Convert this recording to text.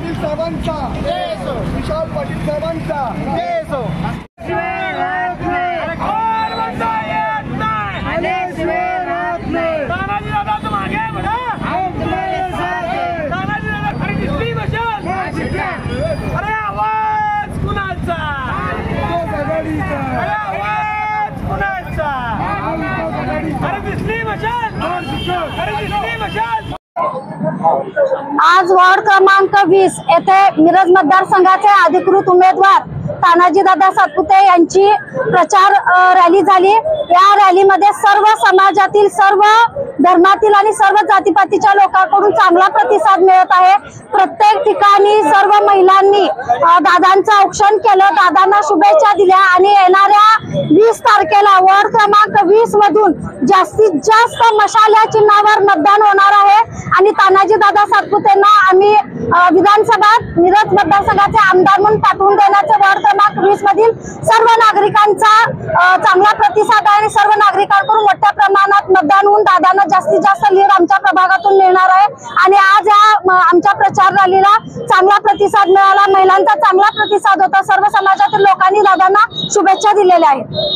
पाटील साहेबांचा, विशाल पाटील साहेबांचा आज वार्ड क्रमांक 20 येथे मिरज मतदारसंघाचे अधिकृत उमेदवार तानाजीदादा सातपुते यांची प्रचार रॅली झाली। या रॅलीमध्ये सर्व समाजातील, सर्व धर्मातील आणि सर्व जातीपातीच्या लोकांकडून चांगला प्रतिसाद मिळत आहे। प्रत्येक ठिकाणी सर्व महिलांनी दादांचं औक्षण केलं, दादांना शुभेच्छा दिल्या आणि येणाऱ्या 20 तारखेला वार्ड क्रमांक 20 मधून जास्तीत जास्त मशाल या चिन्हावर मतदान होणार आहे आणि तानाजीदादा सातपुतेंना आम्ही विधानसभा मिरज मतदारसंघाचे आमदार म्हणून पाठवून देण्याचे वार्ड क्रमांक 20 मधील सर्व नागरिकांचा चांगला प्रतिसाद आहे आणि सर्व नागरिकांकडून मोठ्या प्रमाणात मतदान होऊन दादांना जास्तीत जास्त लीड आमच्या प्रभागातून मिळणार आहे। आणि आज या आमच्या प्रचार रॅलीला चांगला प्रतिसाद मिळाला, महिलांचा चांगला प्रतिसाद होता, सर्व समाजातील लोकांनी दादांना शुभेच्छा दिलेल्या आहेत।